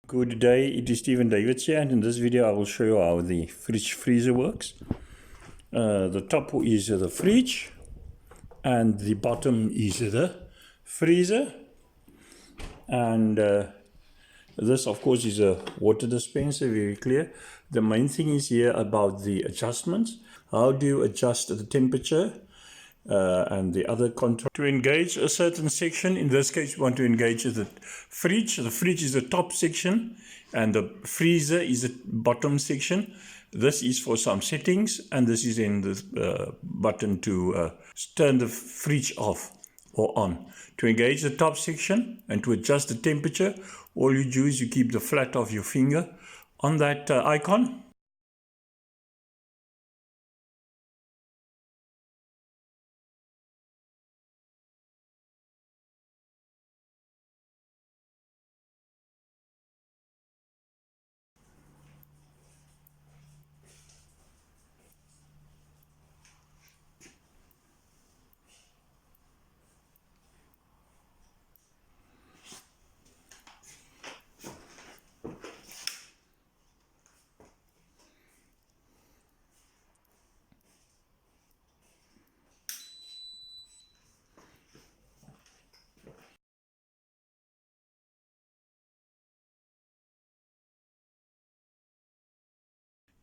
Good day, it is Stephen Davids here, and in this video I will show you how the fridge freezer works. The top is the fridge and the bottom is the freezer, and this of course is a water dispenser, very clear. The main thing is here about the adjustments. How do you adjust the temperature and the other control to engage a certain section? In this case we want to engage the fridge. The fridge is the top section and the freezer is the bottom section. This is for some settings, and this is in the button to turn the fridge off or on. To engage the top section and to adjust the temperature, all you do is you keep the flat of your finger on that icon.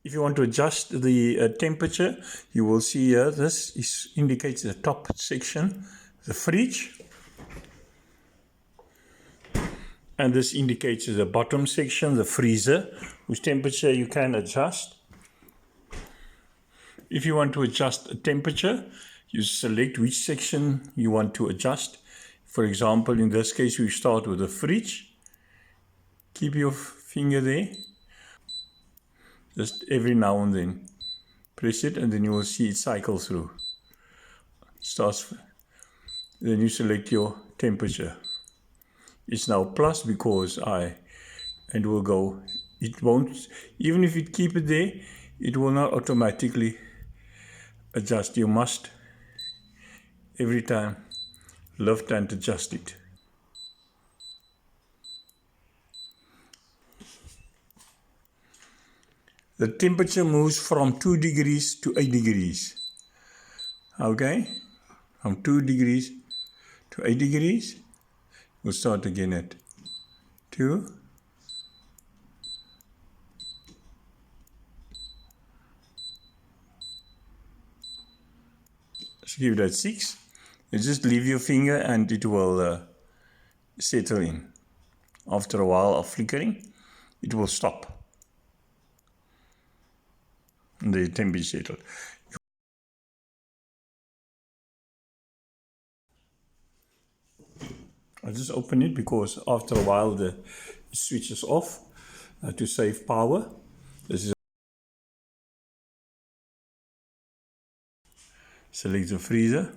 If you want to adjust the temperature, you will see here this indicates the top section, the fridge, and this indicates the bottom section, the freezer, whose temperature you can adjust. If you want to adjust a temperature, you select which section you want to adjust. For example, in this case we start with the fridge. Keep your finger there. Just every now and then press it, and then you will see it cycle through. Starts. Then you select your temperature. It's now plus because and will go. It won't, even if you keep it there, it will not automatically adjust. You must every time lift and adjust it. The temperature moves from 2 degrees to 8 degrees. Okay? From 2 degrees to 8 degrees. We'll start again at 2. Let's give that 6. You just leave your finger and it will settle in. After a while of flickering, it will stop. And the temperature settled. I just open it because after a while the switch is off to save power. This is select the freezer,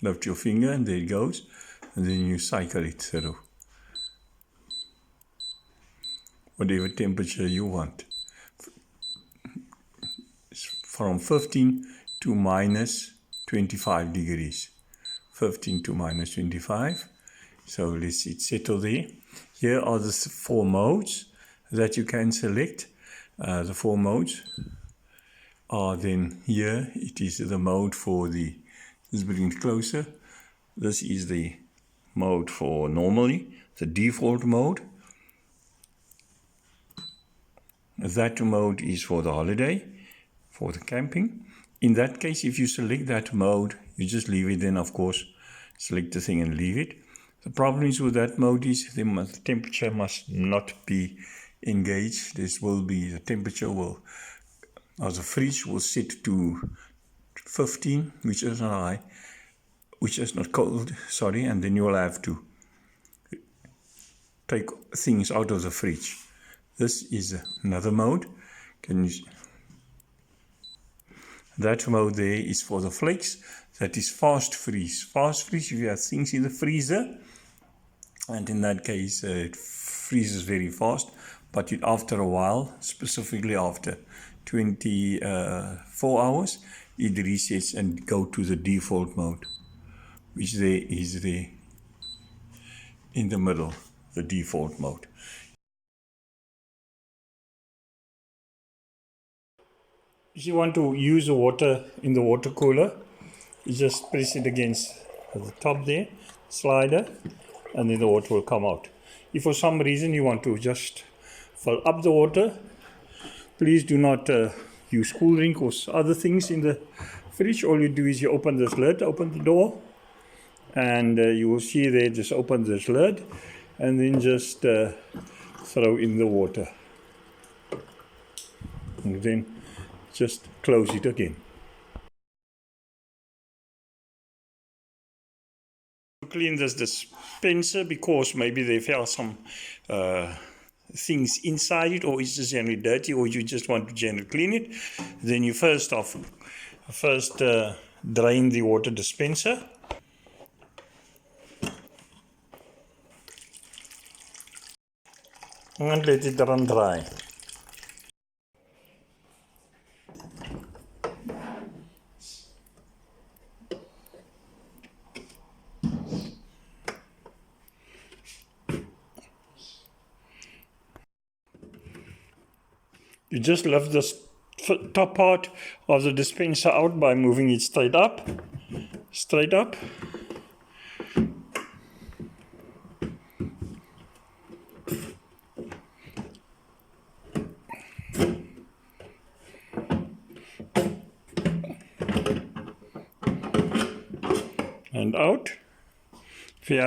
lift your finger and there it goes, and then you cycle it through whatever temperature you want. From 15 to minus 25 degrees. 15 to minus 25. So let's see it settle there. Here are the 4 modes that you can select. The 4 modes are then here. It is the mode for the, let's bring it closer. This is the mode for normally, the default mode. That mode is for the holiday, for the camping. In that case, if you select that mode, you just leave it, then of course select the thing and leave it. The problem is with that mode is the temperature must not be engaged. This will be, the temperature will, as the fridge will set to 15, which is not high, which is not cold, sorry, and then you will have to take things out of the fridge. This is another mode. Can you? That mode there is for the flex. That is fast freeze. Fast freeze, if you have things in the freezer, and in that case it freezes very fast, but after a while, specifically after 24 hours, it resets and go to the default mode, which there is there in the middle. the default mode. If you want to use the water in the water cooler, you just press it against the top there, slider, and then the water will come out. If for some reason you want to just fill up the water, please do not use cool drink or other things in the fridge. All you do is you open this lid, open the door, and you will see there, just open this lid and then just throw in the water. And then just close it again. Clean this dispenser because maybe they found some things inside it, or it's just generally dirty, or you just want to generally clean it. Then you first drain the water dispenser. And let it run dry. You just lift this top part of the dispenser out by moving it straight up, and out. If you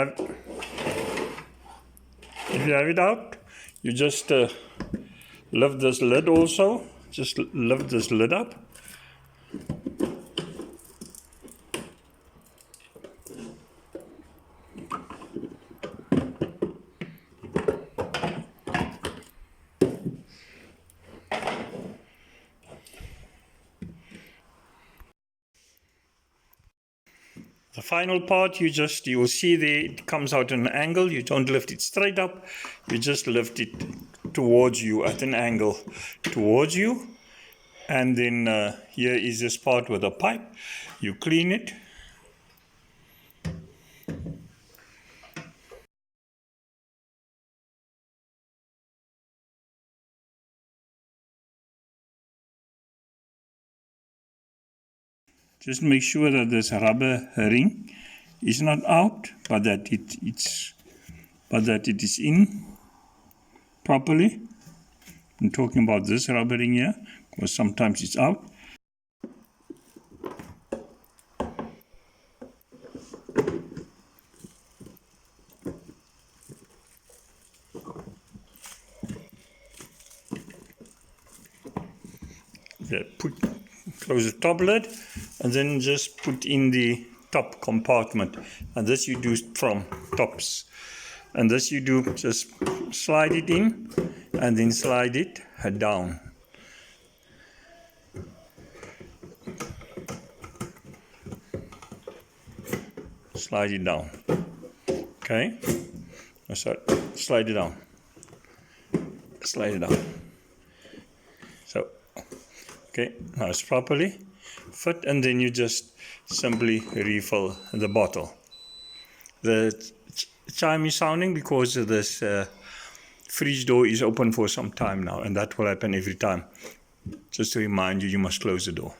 have it out, you just lift this lid also. Just lift this lid up. The final part, you will see there, it comes out at an angle. You don't lift it straight up, you just lift it towards you at an angle towards you. And then here is this part with a pipe. You clean it. Just make sure that this rubber ring is not out, but that it is in properly. I'm talking about this rubber ring here, because sometimes it's out. Yeah, close the top lid and then just put in the top compartment, and this you do from tops, and this you do just slide it in and then slide it down. Slide it down. Okay, so slide it down, slide it down. So okay, now it's properly fit, and then you just simply refill the bottle. The chime is sounding because this fridge door is open for some time now, and that will happen every time. Just to remind you, you must close the door.